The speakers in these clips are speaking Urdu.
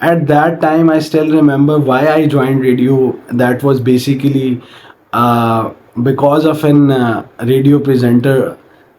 At that time, I still remember why I joined radio. That was basically because of an radio presenter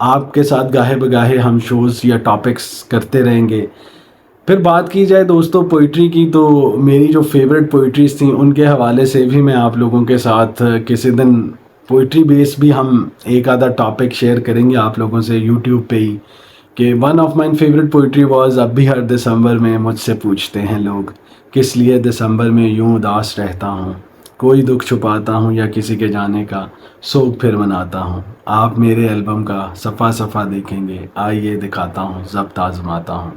آپ کے ساتھ گاہے بگاہے ہم شوز یا ٹاپکس کرتے رہیں گے. پھر بات کی جائے دوستوں پوئٹری کی، تو میری جو فیوریٹ پوئٹریز تھیں ان کے حوالے سے بھی میں آپ لوگوں کے ساتھ کسی دن پوئٹری بیس بھی ہم ایک آدھا ٹاپک شیئر کریں گے آپ لوگوں سے یوٹیوب پہ ہی، کہ one of my favourite poetry was اب بھی ہر دسمبر میں مجھ سے پوچھتے ہیں لوگ کس لیے دسمبر میں یوں اداس رہتا ہوں، کوئی دکھ چھپاتا ہوں یا کسی کے جانے کا سوگ پھر مناتا ہوں. آپ میرے البم کا صفحہ صفحہ دیکھیں گے، آئیے دکھاتا ہوں ضبط آزماتا ہوں.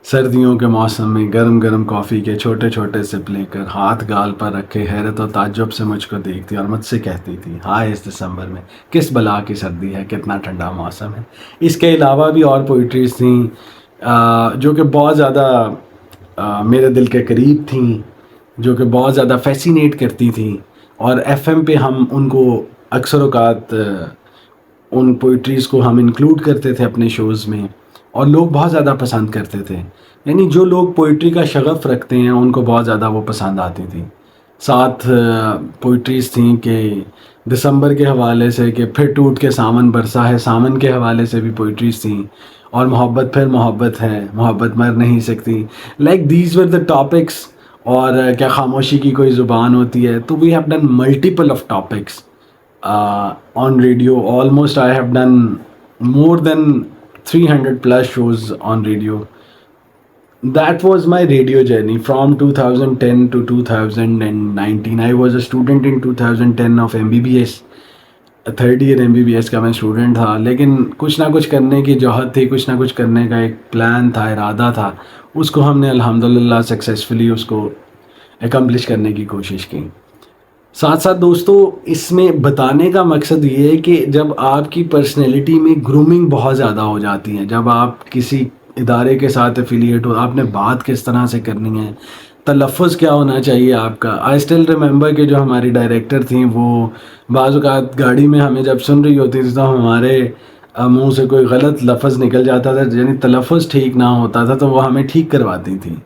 سردیوں کے موسم میں گرم گرم کافی کے چھوٹے چھوٹے سپ لے کر ہاتھ گال پر رکھے حیرت و تعجب سے مجھ کو دیکھتی اور مجھ سے کہتی تھی ہائے اس دسمبر میں کس بلا کی سردی ہے، کتنا ٹھنڈا موسم ہے. اس کے علاوہ بھی اور پوئٹریز تھیں جو کہ بہت زیادہ میرے دل کے قریب تھیں، جو کہ بہت زیادہ فیسینیٹ کرتی تھیں، اور ایف ایم پہ ہم ان کو اکثر اوقات ان پوئٹریز کو ہم انکلوڈ کرتے تھے اپنے شوز میں، اور لوگ بہت زیادہ پسند کرتے تھے. یعنی جو لوگ پوئٹری کا شغف رکھتے ہیں ان کو بہت زیادہ وہ پسند آتی تھی. ساتھ پوئٹریز تھیں کہ دسمبر کے حوالے سے کہ پھر ٹوٹ کے سامن برسا ہے، سامن کے حوالے سے بھی پوئٹریز تھیں، اور محبت پھر محبت ہے، محبت مر نہیں سکتی. Like these were the topics. اور کیا خاموشی کی کوئی زبان ہوتی ہے. تو we have done multiple of topics on radio. Almost I have done more than 300 plus shows on radio. That was my radio journey from 2010 to 2019. I was a student in 2010 of MBBS. Third year MBBS کا میں اسٹوڈنٹ تھا، لیکن کچھ نہ کچھ کرنے کی جوہر تھی، کچھ نہ کچھ کرنے کا ایک پلان تھا، ارادہ تھا. اس کو ہم نے الحمدللہ سکسیزفلی اس کو اکمپلش کرنے کی کوشش کی. ساتھ ساتھ دوستو اس میں بتانے کا مقصد یہ ہے کہ جب آپ کی پرسنالٹی میں گرومنگ بہت زیادہ ہو جاتی ہے، جب آپ کسی ادارے کے ساتھ افیلیٹ ہو، آپ نے بات کس طرح سے کرنی ہے، تلفظ کیا ہونا چاہیے آپ کا. آئی اسٹل ریممبر کہ جو ہماری ڈائریکٹر تھیں وہ بعض اوقات گاڑی میں ہمیں جب سن رہی ہوتی تھی تو ہمارے منہ سے کوئی غلط لفظ نکل جاتا تھا، یعنی تلفظ ٹھیک نہ ہوتا تھا، تو وہ ہمیں ٹھیک کرواتی تھیں.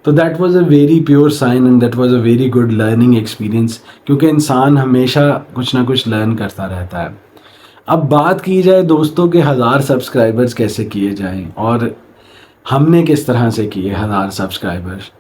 تو that was a very pure sign and that was a very good learning experience, کیونکہ انسان ہمیشہ کچھ نہ کچھ لرن کرتا رہتا ہے. اب بات کی جائے دوستوں کہ 1000 سبسکرائبرز کیسے کیے جائیں، اور ہم نے کس طرح سے کیے 1000 سبسکرائبرز.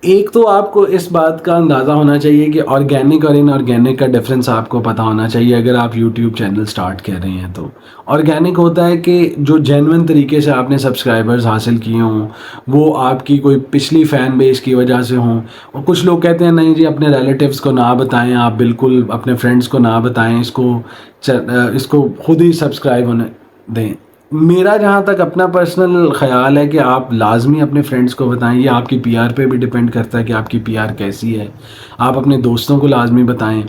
ایک تو آپ کو اس بات کا اندازہ ہونا چاہیے کہ آرگینک اور ان آرگینک کا ڈفرینس آپ کو پتہ ہونا چاہیے. اگر آپ یوٹیوب چینل سٹارٹ کر رہے ہیں تو آرگینک ہوتا ہے کہ جو جینوئن طریقے سے آپ نے سبسکرائبرز حاصل کیے ہوں، وہ آپ کی کوئی پچھلی فین بیس کی وجہ سے ہوں. اور کچھ لوگ کہتے ہیں نہیں جی اپنے ریلیٹیوز کو نہ بتائیں، آپ بالکل اپنے فرینڈس کو نہ بتائیں، اس کو خود ہی سبسکرائب ہونے دیں. میرا جہاں تک اپنا پرسنل خیال ہے کہ آپ لازمی اپنے فرینڈس کو بتائیں. یہ آپ کی پی آر پہ بھی ڈپینڈ کرتا ہے کہ آپ کی پی آر کیسی ہے. آپ اپنے دوستوں کو لازمی بتائیں،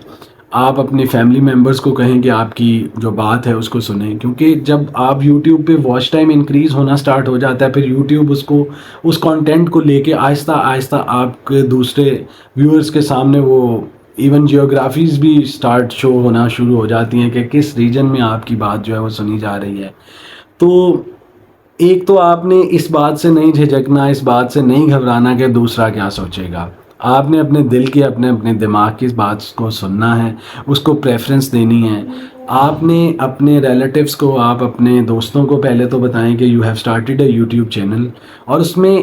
آپ اپنے فیملی ممبرس کو کہیں کہ آپ کی جو بات ہے اس کو سنیں، کیونکہ جب آپ یوٹیوب پہ واچ ٹائم انکریز ہونا سٹارٹ ہو جاتا ہے، پھر یوٹیوب اس کانٹینٹ کو لے کے آہستہ آہستہ آپ کے دوسرے ویورز کے سامنے وہ ایون جیوگرافیز بھی سٹارٹ شو ہونا شروع ہو جاتی ہیں کہ کس ریجن میں آپ کی بات جو ہے وہ سنی جا رہی ہے. تو ایک تو آپ نے اس بات سے نہیں جھجکنا، اس بات سے نہیں گھبرانا کہ دوسرا کیا سوچے گا. آپ نے اپنے دل کی اپنے دماغ کی اس بات کو سننا ہے، اس کو پریفرنس دینی ہے. آپ نے اپنے ریلیٹیوز کو، آپ اپنے دوستوں کو پہلے تو بتائیں کہ you have started a YouTube channel, اور اس میں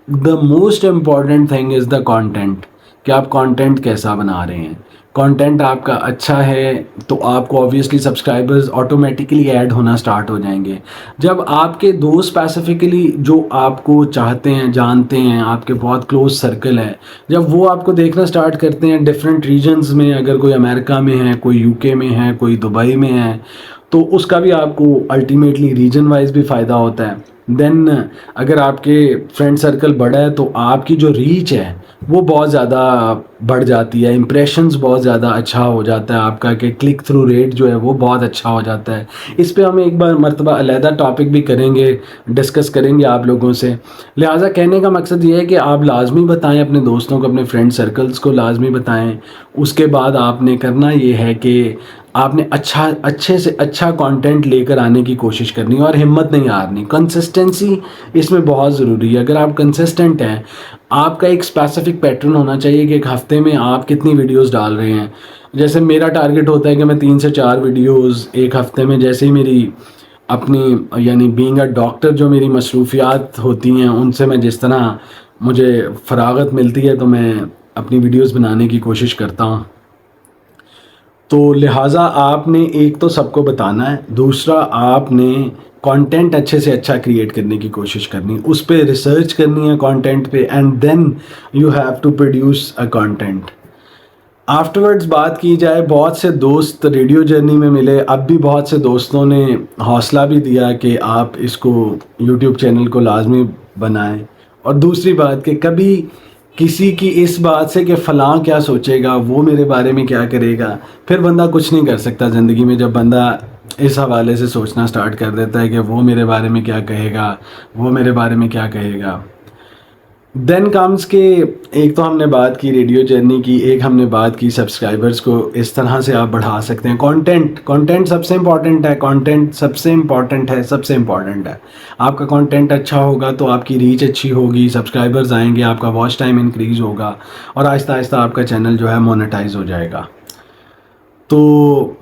the most important thing is the content, کہ آپ کانٹینٹ کیسا بنا رہے ہیں. کانٹینٹ آپ کا اچھا ہے تو آپ کو آبویسلی سبسکرائبرز آٹومیٹکلی ایڈ ہونا سٹارٹ ہو جائیں گے. جب آپ کے دوست اسپیسیفکلی جو آپ کو چاہتے ہیں، جانتے ہیں، آپ کے بہت کلوز سرکل ہے، جب وہ آپ کو دیکھنا سٹارٹ کرتے ہیں ڈفرینٹ ریجنز میں، اگر کوئی امریکہ میں ہے، کوئی یو کے میں ہے، کوئی دبئی میں ہے، تو اس کا بھی آپ کو الٹیمیٹلی ریجن وائز بھی فائدہ ہوتا ہے. دین اگر آپ کے فرینڈ سرکل بڑا ہے تو آپ کی جو ریچ ہے وہ بہت زیادہ بڑھ جاتی ہے، امپریشنز بہت زیادہ اچھا ہو جاتا ہے آپ کا، کہ کلک تھرو ریٹ جو ہے وہ بہت اچھا ہو جاتا ہے. اس پہ ہم ایک بار مرتبہ علیحدہ ٹاپک بھی کریں گے، ڈسکس کریں گے آپ لوگوں سے. لہٰذا کہنے کا مقصد یہ ہے کہ آپ لازمی بتائیں اپنے دوستوں کو، اپنے فرینڈ سرکلز کو لازمی بتائیں. اس کے بعد آپ نے کرنا یہ ہے کہ آپ نے اچھے سے اچھا کانٹینٹ لے کر آنے کی کوشش کرنی ہے، اور ہمت نہیں ہارنی. کنسسٹنسی اس میں بہت ضروری ہے. اگر آپ کنسسٹنٹ ہیں، آپ کا ایک اسپیسیفک پیٹرن ہونا چاہیے کہ ایک ہفتے میں آپ کتنی ویڈیوز ڈال رہے ہیں. جیسے میرا ٹارگٹ ہوتا ہے کہ میں 3 سے 4 ویڈیوز ایک ہفتے میں، جیسے ہی میری اپنی یعنی بینگ اے ڈاکٹر جو میری مصروفیات ہوتی ہیں ان سے میں جس طرح مجھے فراغت ملتی ہے تو میں اپنی ویڈیوز بنانے کی کوشش کرتا ہوں. تو لہٰذا آپ نے ایک تو سب کو بتانا ہے, دوسرا آپ نے کانٹینٹ اچھے سے اچھا کریٹ کرنے کی کوشش کرنی, اس پہ ریسرچ کرنی ہے کانٹینٹ پہ, and then you have to produce a content. Afterwards بات کی جائے, بہت سے دوست ریڈیو جرنی میں ملے, اب بھی بہت سے دوستوں نے حوصلہ بھی دیا کہ آپ اس کو یوٹیوب چینل کو لازمی بنائیں. اور دوسری بات کہ کبھی کسی کی اس بات سے کہ فلاں کیا سوچے گا, وہ میرے بارے میں کیا کرے گا, پھر بندہ کچھ نہیں کر سکتا زندگی میں. جب بندہ اس حوالے سے سوچنا سٹارٹ کر دیتا ہے کہ وہ میرے بارے میں کیا کہے گا, وہ میرے بارے میں کیا کہے گا. دین کمز کہ ایک تو ہم نے بات کی ریڈیو جرنی کی, ایک ہم نے بات کی سبسکرائبرز کو اس طرح سے آپ بڑھا سکتے ہیں. کانٹینٹ سب سے امپورٹنٹ ہے, کانٹینٹ سب سے امپورٹنٹ ہے. آپ کا کانٹینٹ اچھا ہوگا تو آپ کی ریچ اچھی ہوگی, سبسکرائبرز آئیں گے, آپ کا واچ ٹائم انکریز ہوگا, اور آہستہ آہستہ آپ کا چینل جو ہے مونیٹائز ہو جائے گا. تو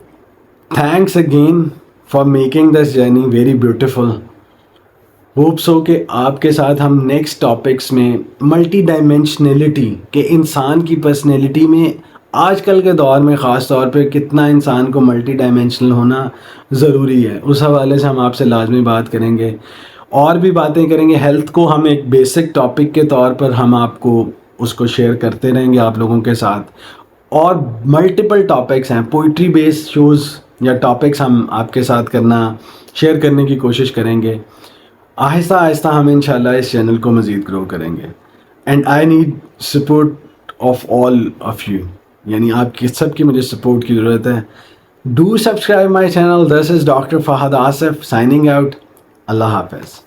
thanks again for making this journey very beautiful. Hopes ہو کہ آپ کے ساتھ ہم نیکسٹ ٹاپکس میں ملٹی ڈائمینشنلٹی کہ انسان کی پرسنالٹی میں آج کل کے دور میں خاص طور پہ کتنا انسان کو ملٹی ڈائمینشنل ہونا ضروری ہے, اس حوالے سے ہم آپ سے لازمی بات کریں گے. اور بھی باتیں کریں گے. ہیلتھ کو ہم ایک بیسک ٹاپک کے طور پر ہم آپ کو اس کو شیئر کرتے رہیں گے آپ لوگوں کے ساتھ. اور ملٹیپل ٹاپکس ہیں, پوئٹری بیس شوز یا ٹاپکس ہم آپ کے ساتھ شیئر کرنے کی کوشش کریں گے. آہستہ آہستہ ہم انشاءاللہ اس چینل کو مزید گرو کریں گے. And I need support of all of you, یعنی آپ کی سب کی مجھے سپورٹ کی ضرورت ہے. Do subscribe my channel. This is doctor Fahad Asif signing out. Allah حافظ.